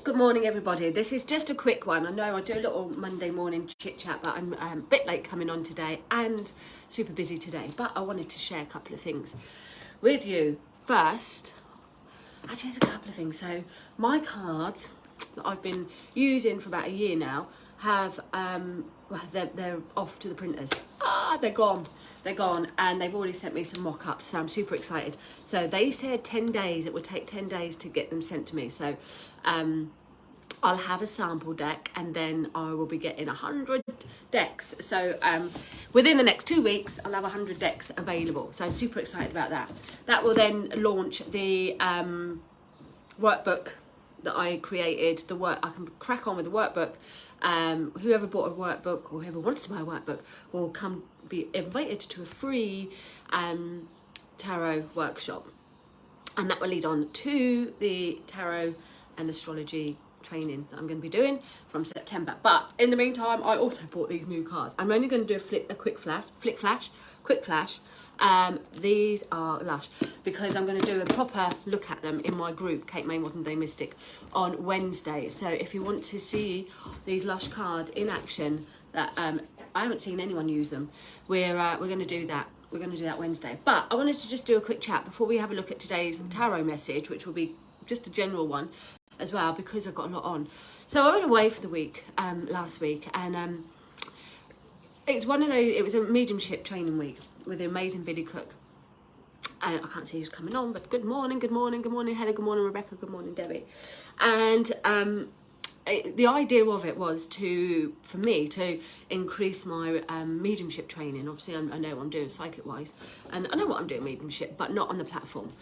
Good morning, everybody. This is just a quick one. I know I do a little Monday morning chit chat, but I'm a bit late coming on today and super busy today. But I wanted to share a couple of things with you. First, actually, there's a couple of things. So my cards that I've been using for about a year now have well, they're off to the printers. They're gone. They're gone, and they've already sent me some mock-ups, so I'm super excited. So they said 10 days. It would take 10 days to get them sent to me. So I'll have a sample deck, and then I will be getting 100 decks. So within the next 2 weeks, I'll have 100 decks available. So I'm super excited about that. That will then launch the workbook that I created. I can crack on with the workbook. Whoever bought a workbook or whoever wants to buy a workbook will be invited to a free tarot workshop, and that will lead on to the tarot and astrology training that I'm going to be doing from September. But in the meantime, I also bought these new cards. I'm only going to do a quick flash. These are lush because I'm going to do a proper look at them in my group, Kate May Modern Day Mystic, on Wednesday. So if you want to see these lush cards in action, that I haven't seen anyone use them, we're going to do that. We're going to do that Wednesday. But I wanted to just do a quick chat before we have a look at today's tarot message, which will be just a general one as well, because I've got a lot on. So I went away for the week last week, and it was a mediumship training week with the amazing Billy Cook. I can't see who's coming on, but good morning Heather, good morning Rebecca, good morning Debbie. And the idea of it was for me to increase my mediumship training. Obviously I know what I'm doing psychic wise, and I know what I'm doing mediumship, but not on the platform.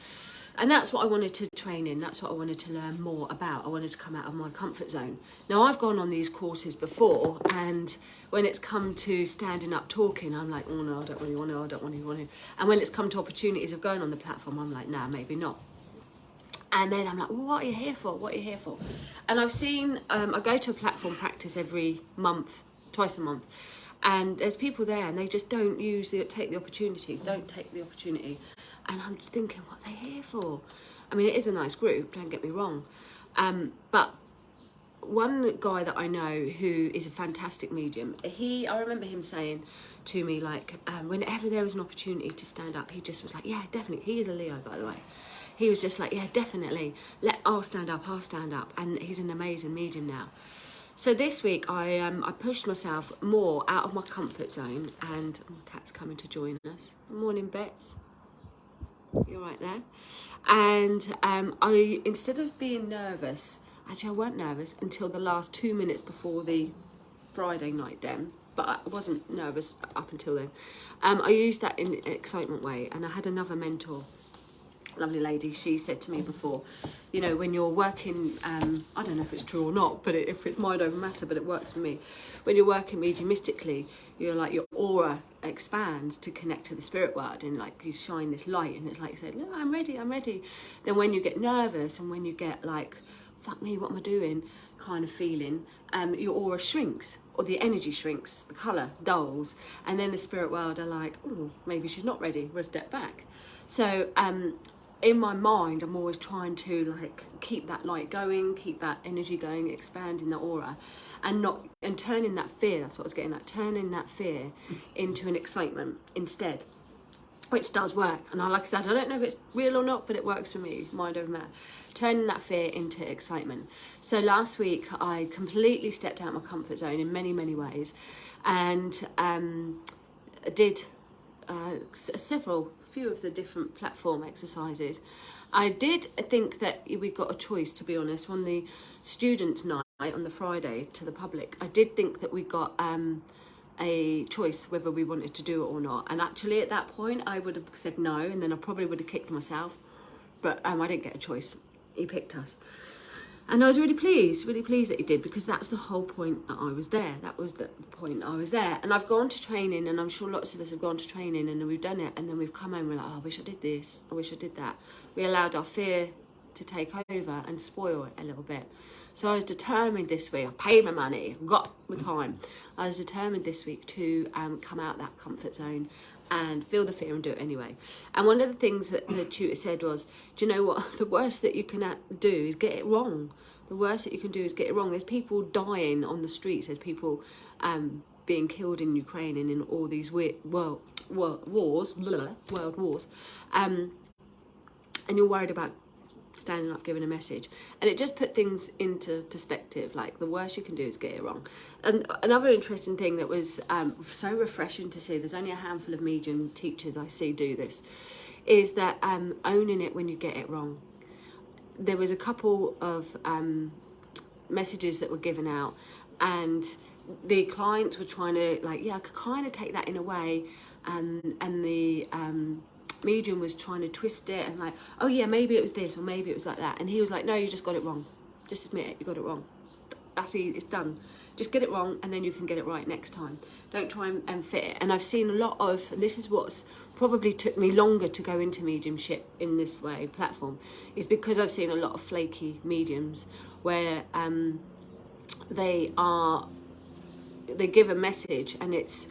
And that's what I wanted to train in. That's what I wanted to learn more about. I wanted to come out of my comfort zone. Now, I've gone on these courses before, and when it's come to standing up talking, I'm like, oh no, I don't really want to, I don't really want to. And when it's come to opportunities of going on the platform, I'm like, nah, maybe not. And then I'm like, well, what are you here for? What are you here for? And I've seen, I go to a platform practice every month, twice a month. And there's people there, and they just don't take the opportunity. And I'm just thinking, what are they here for? I mean, it is a nice group, don't get me wrong. But one guy that I know who is a fantastic medium, I remember him saying to me, like, whenever there was an opportunity to stand up, he just was like, yeah, definitely. He is a Leo, by the way. He was just like, yeah, definitely. I'll stand up. And he's an amazing medium now. So this week I pushed myself more out of my comfort zone, and Kat's coming to join us. Good morning, Bets. You're right there. And I, instead of being nervous, actually I weren't nervous until the last 2 minutes before the Friday night den, but I wasn't nervous up until then. I used that in an excitement way, and I had another mentor, lovely lady. She said to me before, you know, when you're working, I don't know if it's true or not, but if it's mind over matter, but it works for me. When you're working mediumistically, you're like, your aura expands to connect to the spirit world, and like you shine this light, and it's like you say, look, I'm ready. Then when you get nervous, and when you get like, fuck me, what am I doing kind of feeling, your aura shrinks, or the energy shrinks, the colour dulls, and then the spirit world are like, oh, maybe she's not ready, we'll step back. So in my mind, I'm always trying to like keep that light going, keep that energy going, expanding the aura, and turning that fear, that's what I was getting at, turning that fear into an excitement instead, which does work. And like I said, I don't know if it's real or not, but it works for me, mind over matter, turning that fear into excitement. So last week I completely stepped out of my comfort zone in many, many ways, and did few of the different platform exercises. I did think that we got a choice, to be honest, on the students' night on the Friday to the public. I did think that we got a choice whether we wanted to do it or not, and actually at that point I would have said no, and then I probably would have kicked myself, but I didn't get a choice. He picked us. And I was really pleased that he did, because that's the whole point that I was there. That was the point I was there. And I've gone to training, and I'm sure lots of us have gone to training, and we've done it, and then we've come home and we're like, oh, I wish I did this, I wish I did that. We allowed our fear to take over and spoil it a little bit. So I was determined this week, I paid my money, got my time. I was determined this week to come out that comfort zone and feel the fear and do it anyway. And one of the things that the tutor said was, do you know what, the worst that you can do is get it wrong. The worst that you can do is get it wrong. There's people dying on the streets, there's people being killed in Ukraine and in all these weird world wars, and you're worried about standing up giving a message, and it just put things into perspective. Like, the worst you can do is get it wrong. And another interesting thing that was so refreshing to see, there's only a handful of medium teachers I see do this, is that owning it when you get it wrong. There was a couple of messages that were given out, and the clients were trying to, like, yeah, I could kind of take that in a way, and the medium was trying to twist it and like, oh yeah, maybe it was this or maybe it was like that, and he was like, no, you just got it wrong, just admit it, you got it wrong, that's it, it's done, just get it wrong and then you can get it right next time. Don't try and fit it. And I've seen a lot of, and this is what's probably took me longer to go into mediumship in this way platform, is because I've seen a lot of flaky mediums where they give a message and it's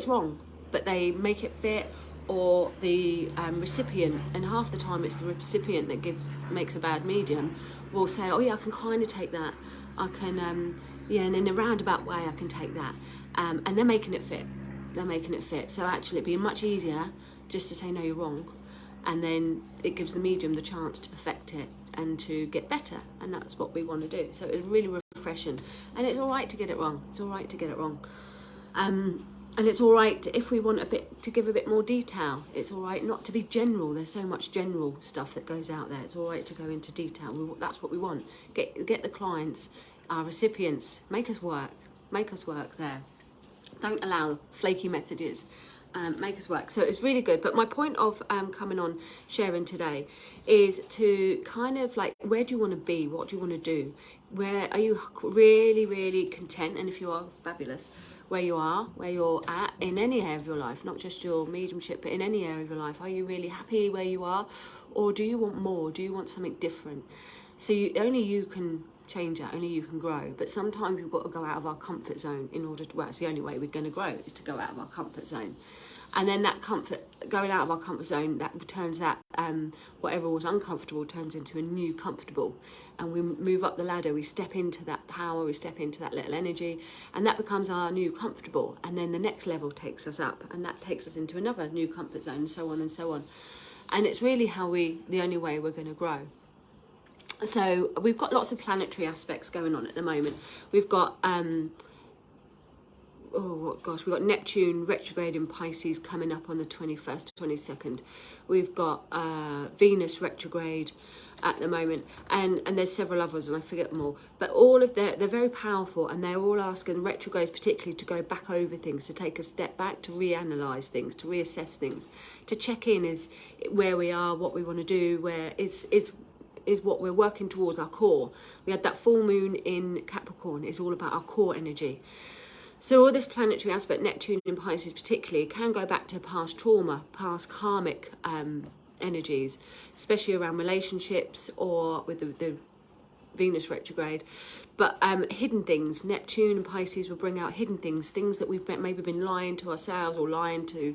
wrong, but they make it fit, or the recipient, and half the time it's the recipient that makes a bad medium, will say, oh yeah, I can kind of take that, I can yeah, and in a roundabout way I can take that, and they're making it fit. So actually it'd be much easier just to say, no, you're wrong, and then it gives the medium the chance to perfect it and to get better, and that's what we want to do. So it's really refreshing, and it's all right to get it wrong. And it's all right if we want to give a bit more detail. It's all right not to be general. There's so much general stuff that goes out there. It's all right to go into detail. That's what we want. Get the clients, our recipients, make us work there. Don't allow flaky messages. Make us work. So it's really good. But my point of coming on sharing today is to kind of like, where do you want to be? What do you want to do? Where are you really, really content? And if you are, fabulous. Where you're at in any area of your life, not just your mediumship, but in any area of your life. Are you really happy where you are? Or do you want more? Do you want something different? So only you can change that, only you can grow. But sometimes we've got to go out of our comfort zone in order to, well, it's the only way we're going to grow, is to go out of our comfort zone. And then that going out of our comfort zone, that turns that whatever was uncomfortable turns into a new comfortable. And we move up the ladder, we step into that power, we step into that little energy, and that becomes our new comfortable. And then the next level takes us up, and that takes us into another new comfort zone, and so on and so on. And it's really the only way we're going to grow. So we've got lots of planetary aspects going on at the moment. We've got we've got Neptune retrograde in Pisces coming up on the 21st, 22nd. We've got Venus retrograde at the moment, and there's several others, and I forget them all. But all of they're very powerful, and they're all asking retrogrades particularly to go back over things, to take a step back, to reanalyze things, to reassess things, to check in is where we are, what we want to do, where is what we're working towards, our core. We had that full moon in Capricorn. It's all about our core energy. So all this planetary aspect, Neptune in Pisces particularly, can go back to past trauma, past karmic energies, especially around relationships or with the Venus retrograde. But hidden things, Neptune and Pisces will bring out hidden things that we've maybe been lying to ourselves or lying to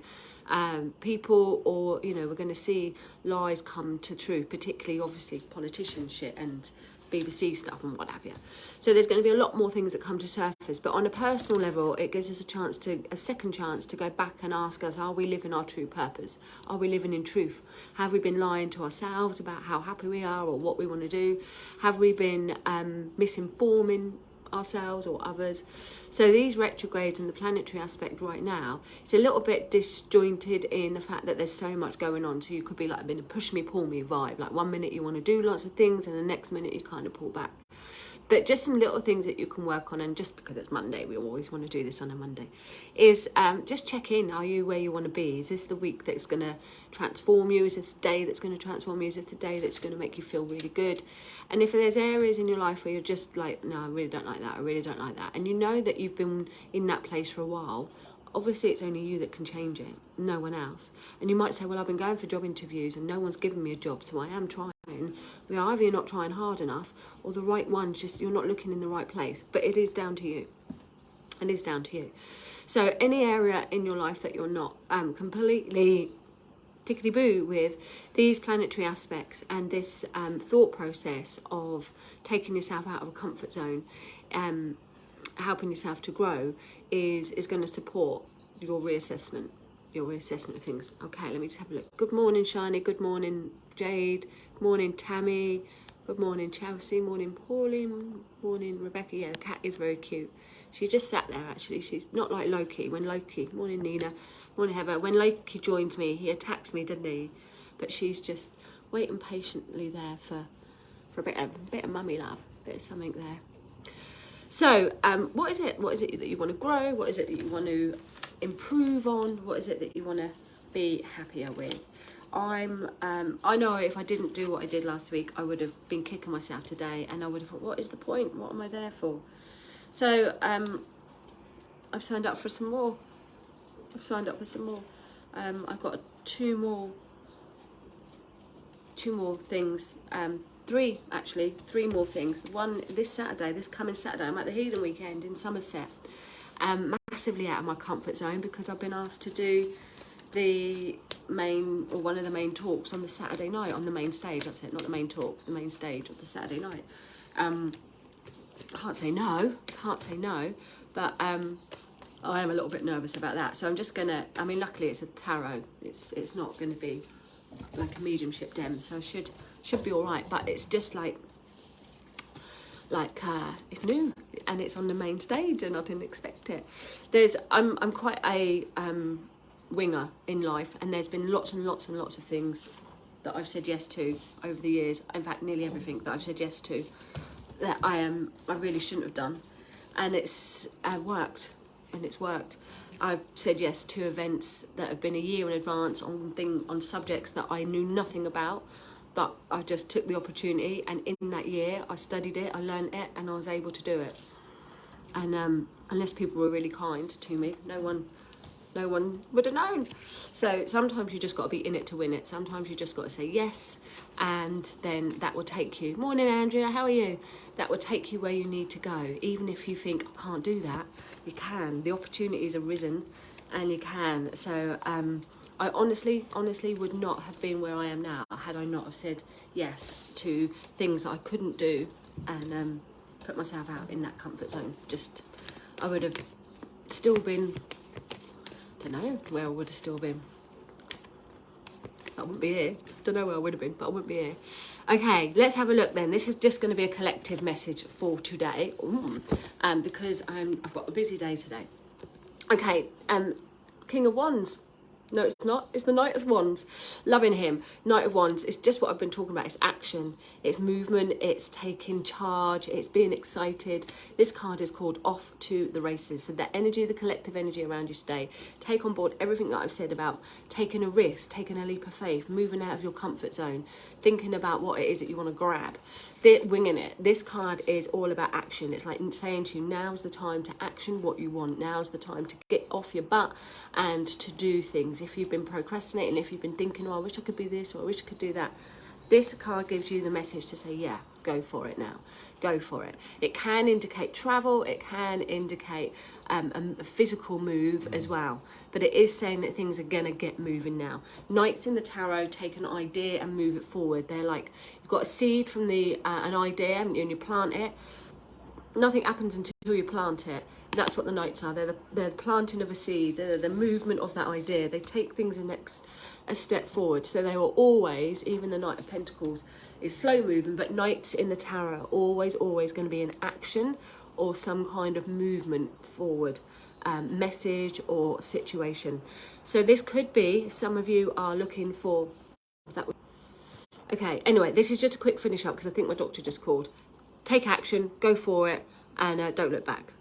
people, or, you know, we're going to see lies come to truth, particularly obviously politician shit and BBC stuff and what have you. So there's going to be a lot more things that come to surface, but on a personal level it gives us a second chance to go back and ask us, are we living our true purpose? Are we living in truth? Have we been lying to ourselves about how happy we are or what we want to do? Have we been misinforming ourselves or others? So these retrogrades and the planetary aspect right now, it's a little bit disjointed in the fact that there's so much going on. So you could be like in a push me pull me vibe, like one minute you want to do lots of things and the next minute you kind of pull back. But just some little things that you can work on, and just because it's Monday, we always want to do this on a Monday, is just check in. Are you where you want to be? Is this the week that's going to transform you? Is this the day that's going to transform you? Is it the day that's going to make you feel really good? And if there's areas in your life where you're just like, no, I really don't like that, I really don't like that, and you know that you've been in that place for a while, obviously it's only you that can change it, no one else. And you might say, well, I've been going for job interviews and no one's given me a job, so I am trying. Either you're not trying hard enough, or the right one's just, you're not looking in the right place. But it is down to you. It is down to you. So any area in your life that you're not completely tickety-boo with, these planetary aspects and this thought process of taking yourself out of a comfort zone, helping yourself to grow, is going to support your reassessment of things. Okay, let me just have a look. Good morning, Shiny. Good morning, Jade. Good morning, Tammy. Good morning, Chelsea. Morning, Pauline. Morning, Rebecca. Yeah, the cat is very cute. She just sat there, actually. She's not like Loki. Morning, Nina. Morning, Heather. When Loki joins me, he attacks me, doesn't he? But she's just waiting patiently there for a bit of mummy love, a bit of something there. So, what is it? What is it that you want to grow? What is it that you want to improve on? What is it that you want to be happier with? I know if I didn't do what I did last week, I would have been kicking myself today, and I would have thought, what is the point? What am I there for? So I've signed up for some more. I've got two more things. Three more things. One this coming Saturday, I'm at the Healing Weekend in Somerset. Massively out of my comfort zone, because I've been asked to do one of the main talks on the Saturday night on the main stage. That's it, not the main talk, the main stage of the Saturday night. Can't say no, but I am a little bit nervous about that. So I'm just gonna, luckily it's a tarot. It's not gonna be like a mediumship dem, so I should be all right. But it's just like it's new and it's on the main stage, and I didn't expect it. I'm quite a winger in life, and there's been lots and lots and lots of things that I've said yes to over the years. In fact, nearly everything that I've said yes to that I really shouldn't have done, and it's worked. I've said yes to events that have been a year in advance on subjects that I knew nothing about, but I just took the opportunity, and in that year I studied it, I learned it, and I was able to do it. And unless people were really kind to me, no one would have known. So sometimes you just got to be in it to win it. Sometimes you just got to say yes, and then that will take you. Morning, Andrea, how are you? That will take you where you need to go. Even if you think, I can't do that, you can. The opportunities are risen, and you can. So I honestly would not have been where I am now had I not have said yes to things that I couldn't do, and put myself out in that comfort zone. I would have still been, don't know where I would have still been. I wouldn't be here. Don't know where I would have been, but I wouldn't be here. Okay, let's have a look then. This is just going to be a collective message for today, because I've got a busy day today. Okay, King of Wands. No, it's not. It's the Knight of Wands. Loving him. Knight of Wands. It's just what I've been talking about. It's action. It's movement. It's taking charge. It's being excited. This card is called Off to the Races. So the energy, the collective energy around you today. Take on board everything that I've said about taking a risk, taking a leap of faith, moving out of your comfort zone, thinking about what it is that you want to grab. Winging it. This card is all about action. It's like saying to you, now's the time to action what you want. Now's the time to get off your butt and to do things. If you've been procrastinating, if you've been thinking, oh, I wish I could be this, or I wish I could do that, this card gives you the message to say, yeah, go for it now. Go for it. It can indicate travel. It can indicate a physical move as well. But it is saying that things are going to get moving now. Knights in the tarot take an idea and move it forward. They're like, you've got a seed from an idea, haven't you, and you plant it. Nothing happens until you plant it. That's what the Knights are. They're the planting of a seed. They're the movement of that idea. They take things a step forward. So they will always, even the Knight of Pentacles is slow moving, but Knights in the tarot always going to be in action or some kind of movement forward, message or situation. So this could be, some of you are looking for that. Okay, anyway, this is just a quick finish up because I think my doctor just called. Take action, go for it, and don't look back.